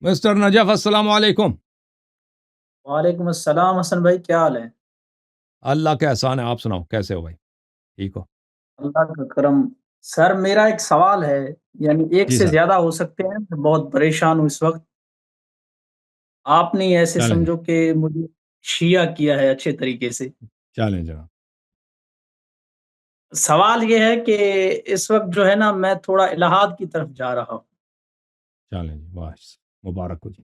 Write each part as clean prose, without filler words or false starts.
Mister Najaf السلام علیکم۔ وعلیکم السلام حسن بھائی، کیا حال ہے؟ اللہ کا احسان ہے، آپ سناؤ کیسے ہو بھائی؟ ٹھیک ہو؟ اللہ کا کرم۔ سر میرا ایک سوال ہے، یعنی ایک جی سے سر، زیادہ ہو سکتے ہیں، میں بہت پریشان ہوں اس وقت۔ آپ نے ایسے چلیں جی، سمجھو کہ مجھے شیعہ کیا ہے اچھے طریقے سے۔ چلیں جناب، سوال یہ ہے کہ اس وقت جو ہے نا، میں تھوڑا الہاد کی طرف جا رہا ہوں۔ چلیں جی، بس مبارک ہو جی۔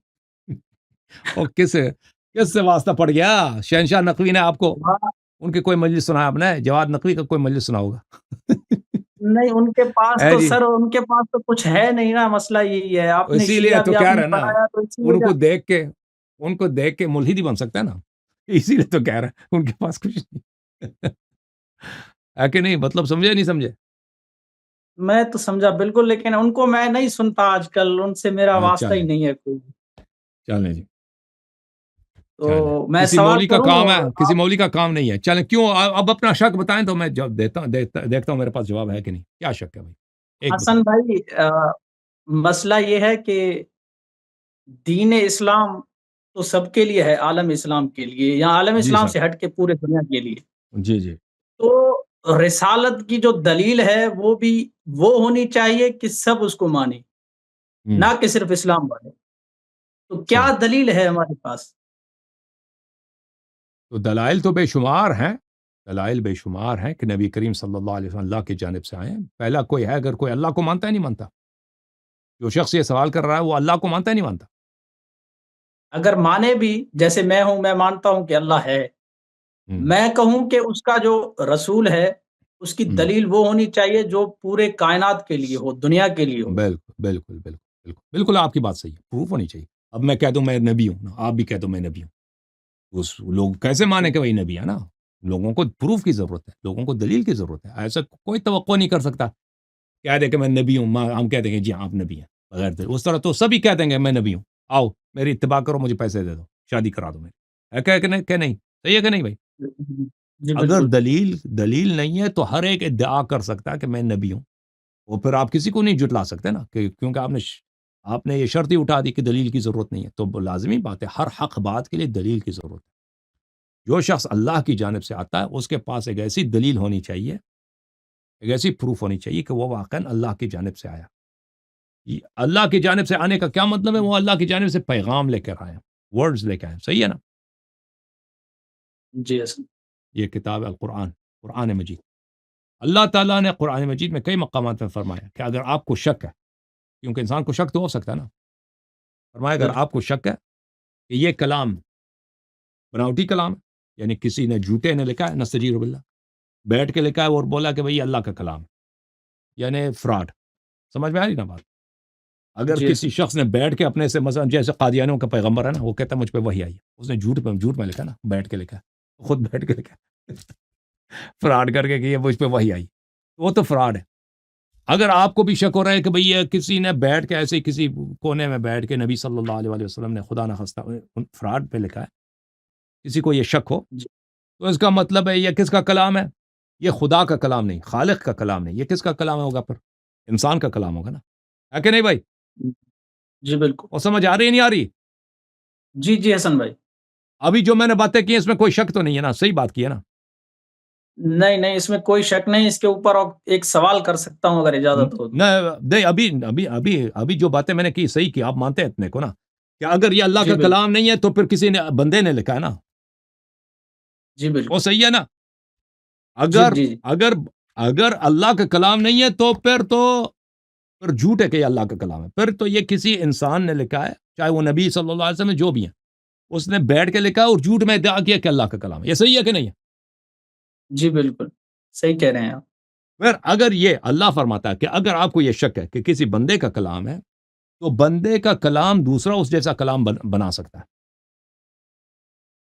اور کس سے واسطہ پڑ گیا؟ شہنشاہ نقوی نے آپ کو وہاں- ان کی کوئی مجلس سنا آپ نے؟ جواد نقوی کا کوئی مجلس سنا ہوگا؟ نہیں، ان کے پاس ہے تو جی، سر، ان کے پاس تو کچھ ہے نہیں نا، مسئلہ یہی ہے۔ آپ نے اسی لیے شیعہ تو بھی کہہ آپ رہے نے ہیں نا، بنایا تو اسی ان وجہ۔ کو دیکھ کے ملحد ہی بن سکتا ہے نا، اسی لیے تو کہہ رہے ہیں ان کے پاس کچھ نہیں ہے کہ نہیں؟ مطلب سمجھے نہیں سمجھے؟ میں تو سمجھا بالکل، لیکن ان کو میں نہیں سنتا آج کل، ان سے میرا واسطہ ہی چلیں نہیں ہے کوئی۔ چلیں جی، چلیں، تو میں کسی سوال مولوی کا کروں کام ہے، اور کسی آپ مولوی کا کام نہیں ہے۔ چلیں، کیوں؟ اب اپنا شک بتائیں تو میں جواب دیکھتا ہوں میرے پاس جواب ہے کہ نہیں۔ کیا شک ہے بھائی؟ ایک حسن بتائیں۔ بھائی، مسئلہ یہ ہے کہ دین اسلام تو سب کے لیے ہے، عالم اسلام کے لیے یا عالم جی اسلام سر، سے ہٹ کے پورے دنیا کے لیے۔ جی جی، تو رسالت کی جو دلیل ہے وہ بھی وہ ہونی چاہیے کہ سب اس کو مانیں، ہوں، نہ کہ صرف اسلام والے۔ تو کیا صحیح۔ دلیل ہے ہمارے پاس؟ تو دلائل تو بے شمار ہیں، دلائل بے شمار ہیں کہ نبی کریم صلی اللہ علیہ وسلم اللہ کی جانب سے آئے ہیں۔ پہلا کوئی ہے، اگر کوئی اللہ کو مانتا ہے نہیں مانتا؟ جو شخص یہ سوال کر رہا ہے وہ اللہ کو مانتا ہے نہیں مانتا؟ اگر مانے بھی، جیسے میں ہوں، میں مانتا ہوں کہ اللہ ہے، ہوں، میں کہوں کہ اس کا جو رسول ہے اس کی ہوں، دلیل وہ ہونی چاہیے جو پورے کائنات کے لیے ہو، دنیا کے لیے ہو۔ بالکل بالکل بالکل بالکل بالکل، آپ کی بات صحیح ہے، پروف ہونی چاہیے۔ اب میں کہہ دوں میں نبی ہوں، آپ بھی کہہ دو میں نبی ہوں، لوگ کیسے مانے کہ وہی نبی ہے نا؟ لوگوں کو پروف کی ضرورت ہے، لوگوں کو دلیل کی ضرورت ہے۔ ایسا کوئی توقع نہیں کر سکتا کہہ دے کہ میں نبی ہوں، ہم کہہ دیں گے جی آپ نبی ہیں بغیر دلیل۔ اس طرح تو سبھی کہہ دیں گے میں نبی ہوں، آؤ میری اتباع کرو، مجھے پیسے دے دو، شادی کرا دو میری۔ ہے کہ نہیں؟ صحیح ہے کہ نہیں بھائی؟ جی اگر بالکل۔ دلیل نہیں ہے تو ہر ایک ادعا کر سکتا ہے کہ میں نبی ہوں، وہ پھر آپ کسی کو نہیں جھٹلا سکتے نا، کیونکہ آپ نے یہ شرط ہی اٹھا دی کہ دلیل کی ضرورت نہیں ہے، تو لازمی بات ہے ہر حق بات کے لیے دلیل کی ضرورت ہے۔ جو شخص اللہ کی جانب سے آتا ہے اس کے پاس ایک ایسی دلیل ہونی چاہیے، ایک ایسی پروف ہونی چاہیے کہ وہ واقعا اللہ کی جانب سے آیا۔ اللہ کی جانب سے آنے کا کیا مطلب ہے؟ وہ اللہ کی جانب سے پیغام لے کر آئے، ورڈز لے کے آئے، صحیح ہے نا؟ جی حسن۔ یہ کتاب ہے القرآن، قرآن مجید۔ اللہ تعالیٰ نے قرآن مجید میں کئی مقامات میں فرمایا کہ اگر آپ کو شک ہے، کیونکہ انسان کو شک تو ہو سکتا ہے نا، فرمایا اگر بالکل آپ کو شک ہے کہ یہ کلام بناوٹی کلام ہے، یعنی کسی نے جھوٹے نے لکھا ہے، نستجیر باللہ بیٹھ کے لکھا ہے اور بولا کہ بھئی یہ اللہ کا کلام ہے، یعنی فراڈ، سمجھ میں آ رہی نا بات؟ اگر جی کسی حسن۔ شخص نے بیٹھ کے اپنے سے، مثلا جیسے قادیانیوں کا پیغمبر ہے نا، وہ کہتا ہے مجھ پہ وحی آئی ہے، اس نے جھوٹ میں لکھا نا، بیٹھ کے لکھا، خود بیٹھ کے لکھا فراڈ کر کے کہ یہ مجھ پہ وحی آئی، وہ تو فراڈ ہے۔ اگر آپ کو بھی شک ہو رہا ہے کہ بھئی یہ کسی نے بیٹھ کے ایسے کسی کونے میں بیٹھ کے نبی صلی اللہ علیہ وسلم نے خدا نخواستہ فراڈ پہ لکھا ہے، کسی کو یہ شک ہو، جی تو اس کا مطلب ہے یہ کس کا کلام ہے؟ یہ خدا کا کلام نہیں، خالق کا کلام نہیں، یہ کس کا کلام ہوگا پھر؟ انسان کا کلام ہوگا نا، ہے کہ نہیں بھائی؟ جی بالکل۔ وہ سمجھ آ رہی ہے نہیں آ رہی؟ جی جی حسن بھائی۔ ابھی جو میں نے باتیں کی اس میں کوئی شک تو نہیں ہے نا؟ صحیح بات کی ہے نا؟ نہیں نہیں، اس میں کوئی شک نہیں، اس کے اوپر اور ایک سوال کر سکتا ہوں اگر اجازت ہو تو؟ نہیں، ابھی جو باتیں میں نے کی صحیح کی، آپ مانتے ہیں اتنے کو نا، کہ اگر یہ اللہ جی کا بالکل۔ کلام نہیں ہے تو پھر کسی نے بندے نے لکھا ہے نا، جی وہ بالکل۔ صحیح ہے نا؟ جی اگر جی جی اگر اگر اللہ کا کلام نہیں ہے تو پھر جھوٹ ہے کہ یہ اللہ کا کلام ہے، پھر تو یہ کسی انسان نے لکھا ہے، چاہے وہ نبی صلی اللہ علیہ وسلم جو بھی ہیں، اس نے بیٹھ کے لکھا اور جھوٹ میں ادعا کیا کہ اللہ کا کلام ہے۔ یہ صحیح ہے کہ نہیں ہے؟ جی بالکل، صحیح کہہ رہے ہیں آپ۔ پھر اگر یہ اللہ فرماتا ہے کہ اگر آپ کو یہ شک ہے کہ کسی بندے کا کلام ہے، تو بندے کا کلام دوسرا اس جیسا کلام بنا سکتا ہے۔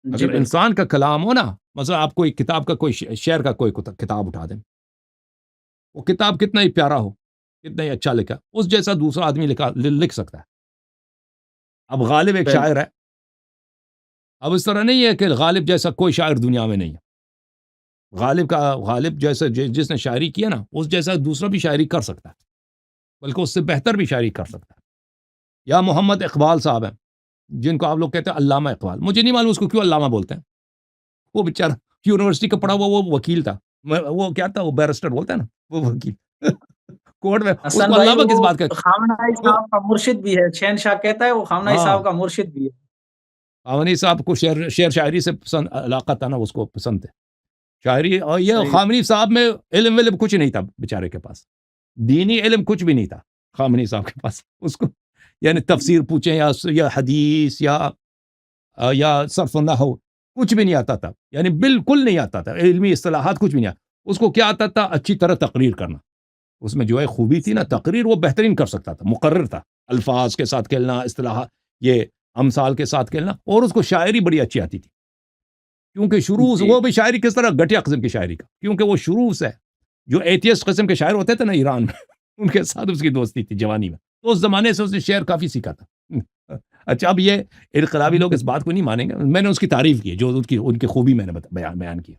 جی اگر بالکل۔ انسان کا کلام ہو نا، مثلا آپ کوئی کتاب کا کوئی شعر کا کوئی کتاب اٹھا دیں، وہ کتاب کتنا ہی پیارا ہو، کتنا ہی اچھا لکھا، اس جیسا دوسرا آدمی لکھ سکتا ہے۔ اب غالب ایک بالکل شاعر ہے، اب اس طرح نہیں ہے کہ غالب جیسا کوئی شاعر دنیا میں نہیں ہے، غالب جیسا جس نے شاعری کیا نا، اس جیسا دوسرا بھی شاعری کر سکتا ہے، بلکہ اس سے بہتر بھی شاعری کر سکتا ہے۔ یا محمد اقبال صاحب ہیں جن کو آپ لوگ کہتے ہیں علامہ اقبال، مجھے نہیں معلوم اس کو کیوں علامہ بولتے ہیں، وہ بیچارہ یونیورسٹی کا پڑھا ہوا وہ وکیل تھا، وہ کیا تھا، وہ بیرسٹر بولتا ہے نا، وہ وکیل کورٹ میں، اس حسن کو بھائی علامہ کس وہ بات کا خامنہ ای وہ صاحب کا مرشد بھی ہے، شہنشاہ کہتا ہے وہ خامنہ ای ہاں صاحب کا مرشد بھی ہے۔ خامنی صاحب کو شعر شاعری سے پسند علاقہ تھا نا، اس کو پسند تھے شاعری، اور یہ صحیح، خامنی صاحب میں علم علم کچھ نہیں تھا بیچارے کے پاس، دینی علم کچھ بھی نہیں تھا خامنی صاحب کے پاس، اس کو یعنی تفسیر پوچھیں یا حدیث یا صرف نحو کچھ بھی نہیں آتا تھا، یعنی بالکل نہیں آتا تھا، علمی اصطلاحات کچھ بھی نہیں آتا، اس کو کیا آتا تھا، اچھی طرح تقریر کرنا، اس میں جو ہے خوبی تھی نا، صحیح، تقریر وہ بہترین کر سکتا تھا، مقرر تھا، الفاظ کے ساتھ کھیلنا، اصطلاحات، یہ امثال کے ساتھ کھیلنا، اور اس کو شاعری بڑی اچھی آتی تھی، کیونکہ شروع سے جی، وہ بھی شاعری کس طرح گھٹیا قسم کی شاعری کا، کیونکہ وہ شروع سے جو ایتھیسٹ قسم کے شاعر ہوتے تھے نا ایران میں ان کے ساتھ اس کی دوستی تھی جوانی میں، تو اس زمانے سے اس نے شعر کافی سیکھا تھا اچھا اب یہ انقلابی لوگ اس بات کو نہیں مانیں گے، میں نے اس کی تعریف کی ہے، جو ان کی خوبی میں نے بیان کیا،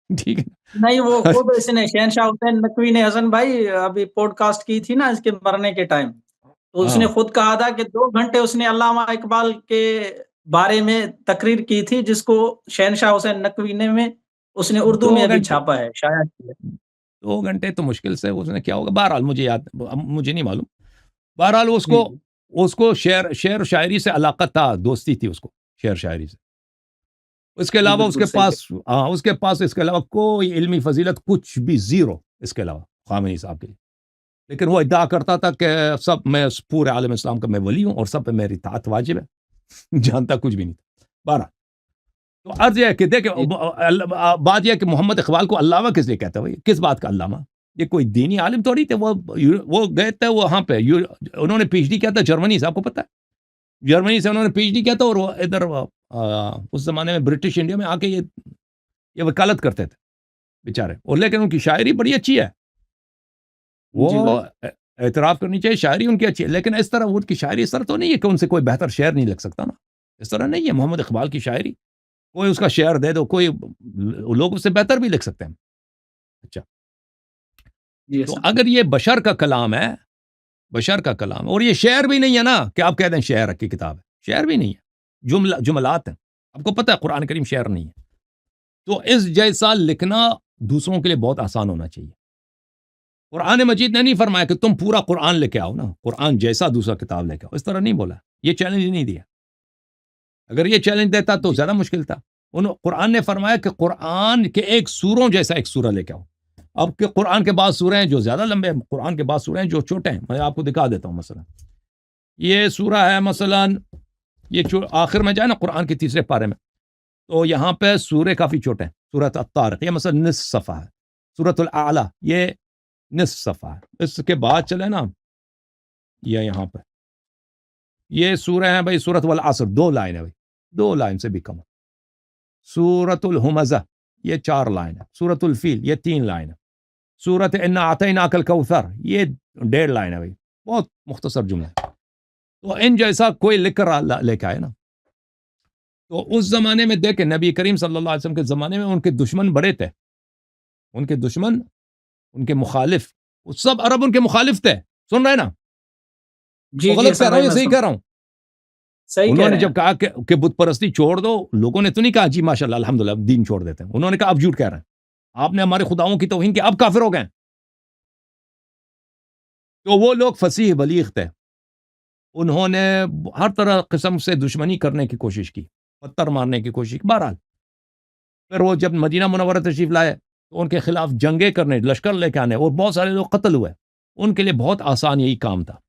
ٹھیک نہیں وہ ہے خود اس نے شہنشاہ حسین نقوی نے حسن بھائی ابھی پوڈ کاسٹ کی تھی نا اس کے مرنے کے ٹائم، تو اس نے ہاں خود کہا تھا کہ 2 گھنٹے اس نے علامہ اقبال کے بارے میں تقریر کی تھی، جس کو شہنشاہ حسین نقوی نے اس نے اردو دو میں ابھی گھنٹے چھاپا ہے، شائع کیا ہے۔ 2 گھنٹے تو مشکل سے اس نے کیا ہوگا، بہرحال مجھے نہیں معلوم، بہرحال جی، جی، اس کو شعر و شاعری سے علاقہ تھا، دوستی تھی اس کو شعر شاعری سے، اس کے جی علاوہ اس بالکل کے صحیح پاس ہے۔ اس کے پاس اس کے علاوہ کوئی علمی فضیلت کچھ بھی زیرو، اس کے علاوہ خامنئی صاحب کے لیے، لیکن وہ ادعا کرتا تھا کہ میں پورے عالم اسلام کا میں ولی ہوں اور سب پہ میری اطاعت واجب ہے جانتا کچھ بھی نہیں تھا، بہرحال تو عرض یہ ہے کہ دیکھیں جی، بات یہ ہے کہ محمد اقبال کو علامہ کس لیے کہتا ہے بھائی، کس بات کا علامہ، یہ کوئی دینی عالم تھوڑی تھے، وہ گئے تھے وہاں پہ، انہوں نے پی ایچ ڈی کیا تھا جرمنی سے، آپ کو پتا ہے جرمنی سے انہوں نے پی ایچ ڈی کیا تھا، اور وہ ادھر اس زمانے میں برٹش انڈیا میں آ کے یہ وکالت کرتے تھے بیچارے، اور لیکن ان کی شاعری بڑی اچھی ہے، جی وہ بالکل، اعتراف کرنی چاہیے، شاعری ان کی اچھی ہے، لیکن اس طرح ان کی شاعری اس طرح تو نہیں ہے کہ ان سے کوئی بہتر شعر نہیں لکھ سکتا نا، اس طرح نہیں ہے محمد اقبال کی شاعری، کوئی اس کا شعر دے دو، کوئی لوگ اس سے بہتر بھی لکھ سکتے ہیں، اچھا جی تو حسن اگر یہ بشر کا کلام ہے، بشر کا کلام، اور یہ شعر بھی نہیں ہے نا کہ آپ کہہ دیں شعر کی کتاب ہے، شعر بھی نہیں ہے، جملات ہیں، آپ کو پتہ ہے قرآن کریم شعر نہیں ہے، تو اس جیسا لکھنا دوسروں کے لیے بہت آسان ہونا چاہیے، قرآن مجید نے نہیں فرمایا کہ تم پورا قرآن لے کے آؤ نا، قرآن جیسا دوسرا کتاب لے کے آؤ، اس طرح نہیں بولا، یہ چیلنج نہیں دیا، اگر یہ چیلنج دیتا تو جی، زیادہ مشکل تھا، قرآن نے فرمایا کہ قرآن کے ایک سوروں جیسا ایک سورہ لے کے آؤ، اب کہ قرآن کے بعض سورہ ہیں جو زیادہ لمبے ہیں، قرآن کے بعض سورہ ہیں جو چھوٹے ہیں، میں آپ کو دکھا دیتا ہوں، مثلا یہ سورہ ہے، مثلا یہ آخر میں جائے نا قرآن کے تیسرے پارے میں، تو یہاں پہ سورے کافی چھوٹے ہیں، سورۃ الطارق یہ مثلا نصف صفحہ ہے، سورۃ الاعلی یہ نصف صفحہ ہے، اس کے بعد چلے نا یہ یہاں پہ یہ سورہ ہیں بھائی، سورۃ والعصر 2 لائن ہے بھائی، 2 لائن سے بھی کم ہے، سورۃ الہمزہ یہ 4 لائن ہے، سورۃ الفیل یہ 3 لائن ہے، سورۃ انا اعطیناک الکوثر یہ 1.5 لائن ہے بھائی، بہت مختصر جملہ ہے، تو ان جیسا کوئی لکھ کر لے کے آئے نا، تو اس زمانے میں دیکھیں نبی کریم صلی اللہ علیہ وسلم کے زمانے میں ان کے دشمن بڑے تھے، ان کے دشمن، ان کے مخالف، وہ سب عرب ان کے مخالف تھے، سن رہے ہیں نا، وہ جی، جی غلط کہہ حسن رہا ہوں بھائی یا میں صحیح کہہ رہا ہوں، صحیح کہہ انہوں نے رہے ہیں، جب کہا کہ بت پرستی چھوڑ دو، لوگوں نے تو نہیں کہا جی ماشاءاللہ الحمدللہ دین چھوڑ دیتے ہیں، انہوں نے کہا اب جھوٹ کہہ رہے ہیں، آپ نے ہمارے خداؤں کی توہین کی، اب کافر ہو گئے ہیں، تو وہ لوگ فصیح بلیغ تھے، انہوں نے ہر طرح قسم سے دشمنی کرنے کی کوشش کی، پتھر مارنے کی کوشش کی، بہرحال پھر وہ جب مدینہ منورہ تشریف لائے تو ان کے خلاف جنگیں کرنے، لشکر لے کے آنے، اور بہت سارے لوگ قتل ہوئے، ان کے لیے بہت آسان یہی کام تھا،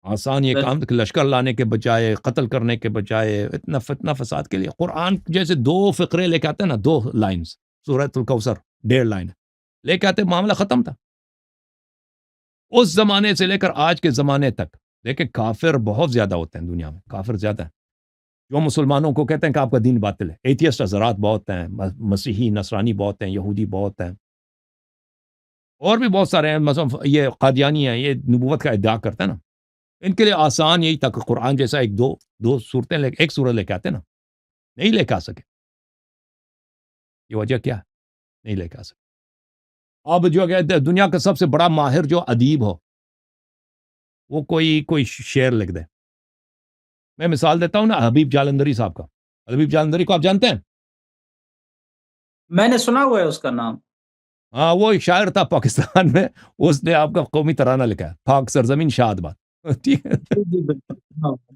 آسان یہ کام بالکل، تھا کہ لشکر لانے کے بجائے، قتل کرنے کے بجائے، اتنا فتنہ فساد کے لیے قرآن جیسے 2 فقرے لے کے آتے ہیں نا، 2 لائنز، سورۃ الکوثر 1.5 لائن لے کے آتے، معاملہ ختم تھا، اس زمانے سے لے کر آج کے زمانے تک دیکھیں کافر بہت زیادہ ہوتے ہیں دنیا میں، کافر زیادہ ہیں، جو مسلمانوں کو کہتے ہیں کہ آپ کا دین باطل ہے، ایتھیسٹ حضرات بہت ہیں، مسیحی نصرانی بہت ہیں، یہودی بہت ہیں، اور بھی بہت سارے ہیں، مثلا یہ قادیانی ہیں، یہ نبوت کا ادعا کرتے ہیں نا، ان کے لیے آسان یہی تھا کہ قرآن جیسا دو صورتیں ایک سورہ لے کے آتے نا، نہیں لے کے آ سکے، یہ وجہ کیا ہے؟ نہیں لے کے آ سکے، اب جو کہ دنیا کا سب سے بڑا ماہر جو ادیب ہو، وہ کوئی شعر لکھ دے. میں مثال دیتا ہوں نا حبیب جالندری صاحب کا. حبیب جالندری کو آپ جانتے ہیں؟ میں نے سنا ہوا ہے اس کا نام. ہاں وہ ایک شاعر تھا پاکستان میں, اس نے آپ کا قومی ترانہ لکھا ہے, پاک سرزمین شاد باد. ٹھیک ہے, جی جی بالکل سنا ہوا ہے.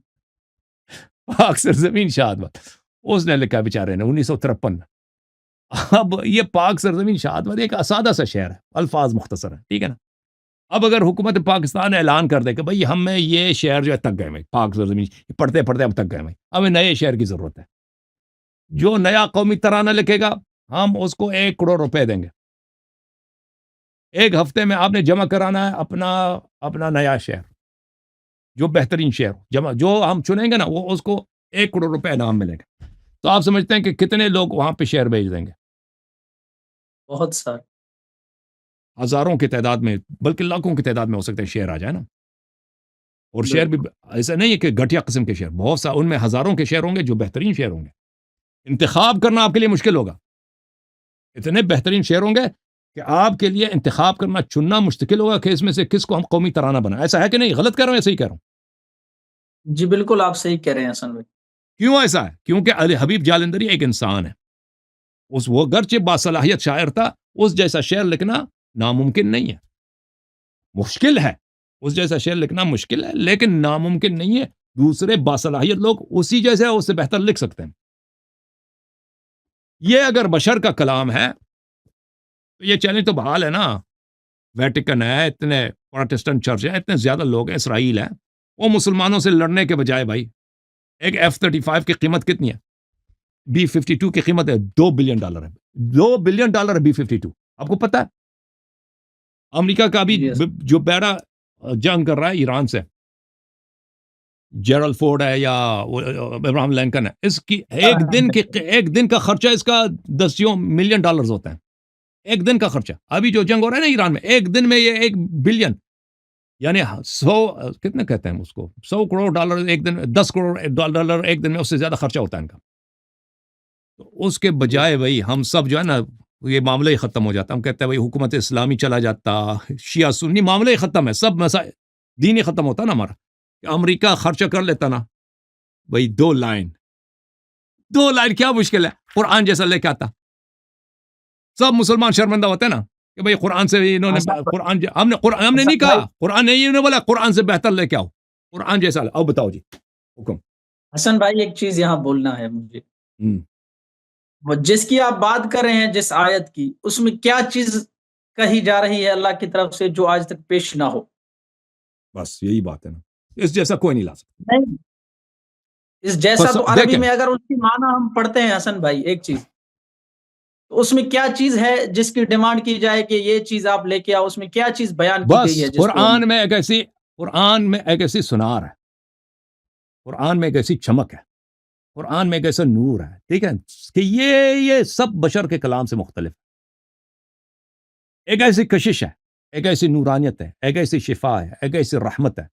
پاک سرزمین شاد باد اس نے لکھا بیچارے نے 1953 میں. اب یہ پاک سرزمین شاد باد ایک سادہ سا شعر ہے, الفاظ مختصر ہے, ٹھیک ہے نا. اب اگر حکومت پاکستان اعلان کر دے کہ بھئی ہمیں یہ شعر جو ہے تک گئے بھائی, پاک سرزمین پڑھتے پڑھتے اب تک گئے بھائی, ہمیں نئے شعر کی ضرورت ہے, جو نیا قومی ترانہ لکھے گا ہم اس کو 1 کروڑ روپے دیں گے. 1 ہفتے میں آپ نے جمع کرانا ہے اپنا نیا شعر, جو بہترین شعر جمع جو ہم چنیں گے نا, وہ اس کو 1 کروڑ روپے انعام ملے گا. تو آپ سمجھتے ہیں کہ کتنے لوگ وہاں پہ شعر بھیج دیں گے؟ بہت سارے. ہزاروں کی تعداد میں, بلکہ لاکھوں کی تعداد میں ہو سکتا ہے شعر آ جائے نا. اور شعر بھی ایسا نہیں ہے کہ گھٹیا قسم کے شعر, بہت سا ان میں ہزاروں کے شعر ہوں گے جو بہترین شعر ہوں گے. انتخاب کرنا آپ کے لیے مشکل ہوگا, اتنے بہترین شعر ہوں گے کہ آپ کے لیے انتخاب کرنا, چننا مشکل ہوگا کہ اس میں سے کس کو ہم قومی ترانہ بنائیں. ایسا ہے کہ نہیں؟ غلط کر رہا ہوں یا صحیح کہہ رہا ہوں؟ جی بالکل آپ صحیح کہہ رہے ہیں حسن بھائی. کیوں ایسا ہے؟ کیونکہ علی حبیب جالندری ایک انسان ہے, وہ گرچہ باصلاحیت شاعر تھا, اس جیسا شعر لکھنا ناممکن نہیں ہے. مشکل ہے, اس جیسا شعر لکھنا مشکل ہے, لیکن ناممکن نہیں ہے. دوسرے باصلاحیت لوگ اسی جیسے اس سے بہتر لکھ سکتے ہیں. یہ اگر بشر کا کلام ہے تو یہ چیلنج تو بحال ہے نا. ویٹیکن ہے, اتنے پروٹسٹنٹ چرچ ہیں, اتنے زیادہ لوگ ہیں, اسرائیل ہے, وہ مسلمانوں سے لڑنے کے بجائے بھائی, ایک F-35 کی قیمت کتنی ہے؟ B-52 کی قیمت ہے $2 بلین ہے. $2 بلین ہے B-52. آپ کو پتا ہے امریکہ کا بھی Yes. جو بیڑا جنگ کر رہا ہے ایران سے, جیرل فورڈ ہے یا ابراہم لنکن ہے, اس کی ایک دن کا خرچہ اس کا $10 ملین ہوتا ہے. ایک دن کا خرچہ. ابھی جو جنگ ہو رہا ہے نا ایران میں, ایک دن میں یہ $1 بلین, یعنی 100 کتنے کہتے ہیں اس کو, $100 کروڑ ایک دن, $10 کروڑ ایک دن میں, اس سے زیادہ خرچہ ہوتا ہے ان کا. تو اس کے بجائے بھائی ہم سب جو ہے نا, یہ معاملہ ہی ختم ہو جاتا. ہم کہتے ہیں بھائی حکومت اسلامی چلا جاتا, شیعہ سنی, معاملہ ہی ختم ہے, سب مسائل دین ہی ختم ہوتا نا ہمارا. کہ امریکہ خرچہ کر لیتا نا بھائی, 2 لائن کیا مشکل ہے, قرآن جیسا لے کے آتا, سب مسلمان شرمندہ ہوتے ہیں نا کہ بھائی قرآن سے انہوں نے ہم نے نہیں کہا, قرآن نے یہ بولا قرآن سے بہتر لے کے آؤ, قرآن جیسا. اب بتاؤ جی حکم. حسن بھائی ایک چیز یہاں بولنا ہے مجھے, وہ جس کی آپ بات کر رہے ہیں, جس آیت کی, اس میں کیا چیز کہی جا رہی ہے اللہ کی طرف سے جو آج تک پیش نہ ہو؟ بس یہی بات ہے نا, اس جیسا کوئی نہیں لا سکتا. نہیں, اس جیسا تو عربی میں اگر اس کی معنی ہم پڑھتے ہیں حسن بھائی, ایک چیز تو اس میں کیا چیز ہے جس کی ڈیمانڈ کی جائے کہ یہ چیز آپ لے کے آؤ, اس میں کیا چیز بیان کی گئی ہے؟ بس قرآن میں ایک ایسی سنار ہے, قرآن میں ایک ایسی چمک ہے, قرآن میں ایک ایسا نور ہے, ٹھیک ہے, کہ یہ سب بشر کے کلام سے مختلف ہے. ایک ایسی کشش ہے, ایک ایسی نورانیت ہے, ایک ایسی شفا ہے, ایک ایسی رحمت ہے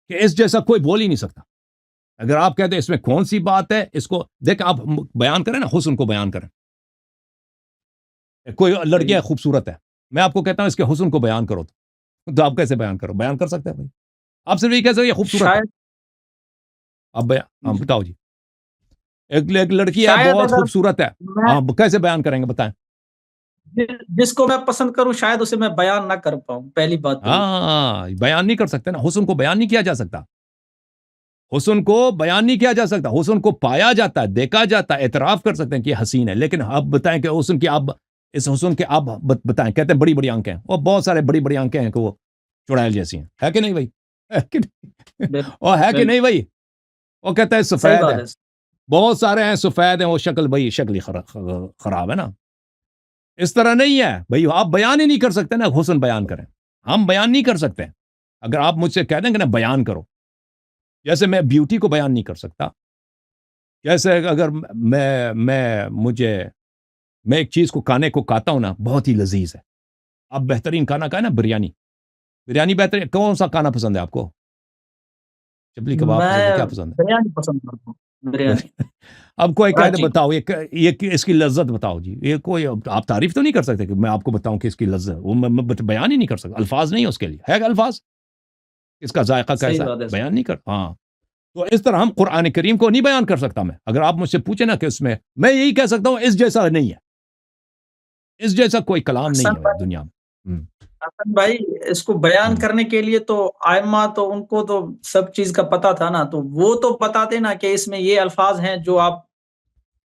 کہ اس جیسا کوئی بول ہی نہیں سکتا. اگر آپ کہتے ہیں اس میں کون سی بات ہے, اس کو دیکھ آپ بیان کریں نا, حسن کو بیان کریں. کوئی لڑکی ہے خوبصورت ہے, میں آپ کو کہتا ہوں اس کے حسن کو بیان کرو, تو آپ کیسے بیان کرو؟ بیان کر سکتے ہیں بھائی, آپ صرف یہ کہہ سکتے یہ خوبصورت ہے. آپ بتاؤ جی, ایک لڑکی ہے بہت خوبصورت ہے, آپ کیسے بیان کریں گے بتائیں؟ جس کو میں پسند کروں شاید اسے میں بیان نہ کر پاؤں, پہلی بات. ہاں, بیان نہیں کر سکتے نا, حسن کو بیان نہیں کیا جا سکتا, حسن کو بیان نہیں کیا جا سکتا, حسن کو پایا جاتا ہے, دیکھا جاتا ہے, اعتراف کر سکتے ہیں کہ یہ حسین ہے, لیکن آپ بتائیں کہ حسن کی آپ اس حسن کے آپ بتائیں, کہتے ہیں بڑی بڑی آنکھیں ہیں, وہ بہت سارے بڑی بڑی آنکھیں ہیں کہ وہ چڑیل جیسی ہیں, ہے کہ نہیں بھائی؟ اور ہے کہ نہیں بھائی؟ وہ کہتا ہے سفید ہے, بہت سارے ہیں سفید ہیں, وہ شکل بھائی شکل ہی خراب ہے نا. اس طرح نہیں ہے بھائی, آپ بیان ہی نہیں کر سکتے نا, حسن بیان کریں, ہم بیان نہیں کر سکتے. اگر آپ مجھ سے کہہ دیں کہ نا بیان کرو, جیسے میں بیوٹی کو بیان نہیں کر سکتا, جیسے اگر میں ایک چیز کو کھانے کو کھاتا ہوں نا, بہت ہی لذیذ ہے, اب بہترین کھانا کھائے نا بریانی بہترین. کون سا کھانا پسند ہے آپ کو؟ چپلی کباب پسند ہے, کیا پسند ہے؟ بریانی پسند کرتا ہوں, بریانی. اب کوئی کہہ دے بتاؤ یہ اس کی لذت بتاؤ جی, یہ کوئی آپ تعریف تو نہیں کر سکتے کہ میں آپ کو بتاؤں کہ اس کی لذت, وہ میں بیان ہی نہیں کر سکتا, الفاظ نہیں ہے اس کے لیے, ہے الفاظ. اس کا ذائقہ صحیح کیسا بات ہے ہے بیان نہیں کر. ہاں تو اس طرح ہم قرآن کریم کو نہیں بیان کر سکتا. میں اگر آپ مجھ سے پوچھیں نا کہ اس میں یہی کہہ سکتا ہوں اس جیسا نہیں ہے, اس جیسا کوئی کلام نہیں حسن ہے بھائی دنیا میں. حسن بھائی اس کو بیان ہم۔ کرنے کے لیے تو آئمہ تو ان کو تو سب چیز کا پتا تھا نا, تو وہ تو بتاتے نا کہ اس میں یہ الفاظ ہیں جو آپ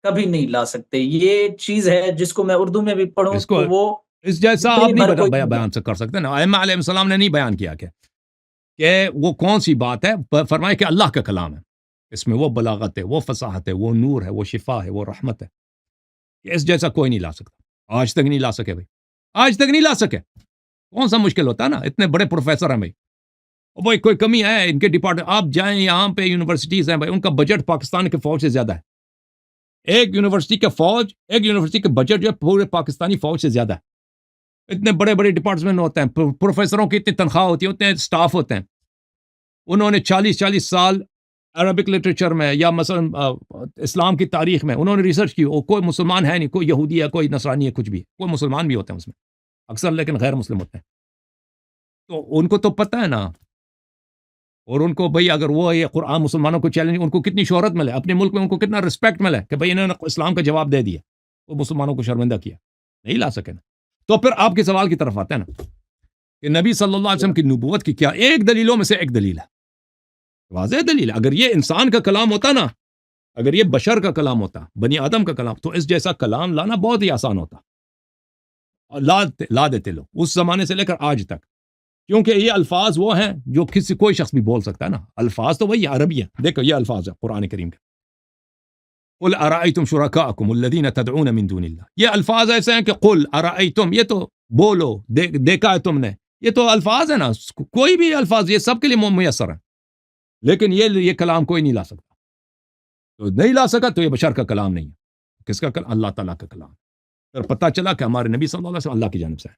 کبھی نہیں لا سکتے, یہ چیز ہے جس کو میں اردو میں بھی پڑھوں اس کو تو وہ اس جیسا آپ زندگی نہیں بھر کوئی نہیں بیان سے کر سکتے نا. ائمہ علیہ السلام نے نہیں بیان کیا کہ وہ کون سی بات ہے. فرمائے کہ اللہ کا کلام ہے, اس میں وہ بلاغت ہے, وہ فصاحت ہے, وہ نور ہے, وہ شفا ہے, وہ رحمت ہے. اس جیسا کوئی نہیں لا سکتا. آج تک نہیں لا سکے بھائی, آج تک نہیں لا سکے. کون سا مشکل ہوتا ہے نا, اتنے بڑے پروفیسر ہیں بھائی. بھائی کوئی کمی ہے ان کے ڈپارٹمنٹ, آپ جائیں یہاں پہ یونیورسٹیز ہیں بھائی, ان کا بجٹ پاکستان کے فوج سے زیادہ ہے. ایک یونیورسٹی کے بجٹ جو ہے پورے پاکستانی فوج سے زیادہ ہے. اتنے بڑے بڑے ڈپارٹمنٹ ہوتے ہیں, پروفیسروں کی اتنی تنخواہ ہوتی ہے, اتنے اسٹاف ہوتے ہیں. انہوں نے 40 سال عربک لٹریچر میں یا مثلا اسلام کی تاریخ میں انہوں نے ریسرچ کی. اور کوئی مسلمان ہے نہیں, کوئی یہودی ہے, کوئی نصرانی ہے, کچھ بھی ہے. کوئی مسلمان بھی ہوتے ہیں اس میں اکثر, لیکن غیر مسلم ہوتے ہیں. تو ان کو تو پتہ ہے نا. اور ان کو بھئی اگر وہ یہ قرآن مسلمانوں کو چیلنج, ان کو کتنی شہرت ملے, اپنے ملک میں ان کو کتنا رسپیکٹ ملے کہ بھئی انہوں نے اسلام کا جواب دے دیا, وہ مسلمانوں کو شرمندہ کیا. نہیں لا سکے نا. تو پھر آپ کے سوال کی طرف آتے ہیں نا کہ نبی صلی اللہ علیہ وسلم کی نبوت کی کیا ایک دلیلوں میں سے ایک دلیل ہے, واضح دلیل ہے. اگر یہ انسان کا کلام ہوتا نا, اگر یہ بشر کا کلام ہوتا, بنی آدم کا کلام, تو اس جیسا کلام لانا بہت ہی آسان ہوتا. اور لا دیتے لوگ اس زمانے سے لے کر آج تک, کیونکہ یہ الفاظ وہ ہیں جو کوئی شخص بھی بول سکتا ہے نا. الفاظ تو وہی عربی ہے. دیکھو یہ الفاظ ہے قرآن کریم کے, قل ارائیتم شرکاءکم الذین تدعون من دون اللہ. یہ الفاظ ایسے ہیں کہ قل ارائیتم, یہ تو بولو, دیکھا ہے تم نے, یہ تو الفاظ ہے نا. کوئی بھی الفاظ یہ سب کے لیے میسر ہے, لیکن یہ کلام کوئی نہیں لا سکتا. تو نہیں لا سکا تو یہ بشر کا کلام نہیں ہے. کس کا کلام؟ اللہ تعالیٰ کا کلام. پھر پتہ چلا کہ ہمارے نبی صلی اللہ علیہ وسلم اللہ کی جانب سے ہے.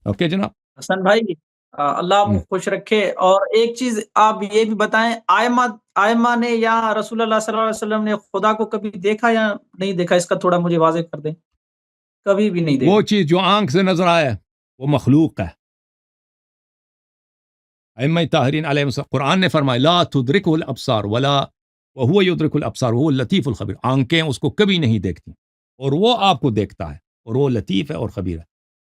اوکے جناب. حسن بھائی اللہ آپ کو خوش رکھے. اور ایک چیز آپ یہ بھی بتائیں, آئمہ نے یا رسول اللہ صلی اللہ علیہ وسلم نے خدا کو کبھی دیکھا یا نہیں دیکھا, اس کا تھوڑا مجھے واضح کر دیں. کبھی بھی نہیں دیکھا. وہ چیز جو آنکھ سے نظر آئے وہ مخلوق ہے. ائمہ طاہرین علیہ السلام, قرآن نے فرمایا لا تدرکہ الابصار ولا وهو يدرك الابصار وهو اللطیف الخبیر. آنکھیں اس کو کبھی نہیں دیکھتی اور وہ آپ کو دیکھتا ہے, اور وہ لطیف ہے اور خبیر ہے.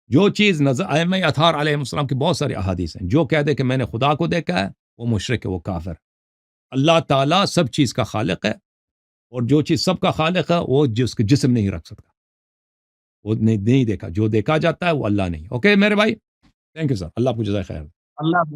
جو چیز نظر, ائمہ اطہار علیہ السلام کی بہت ساری احادیث ہیں, جو کہہ دے کہ میں نے خدا کو دیکھا ہے وہ مشرک ہے, وہ کافر. اللہ تعالیٰ سب چیز کا خالق ہے, اور جو چیز سب کا خالق ہے وہ جس کا جسم نہیں رکھ سکتا, وہ نہیں دیکھا. جو دیکھا جاتا ہے وہ اللہ نہیں. اوکے میرے بھائی, تھینک یو سر, اللہ آپ کو جزائے خیر. اللہ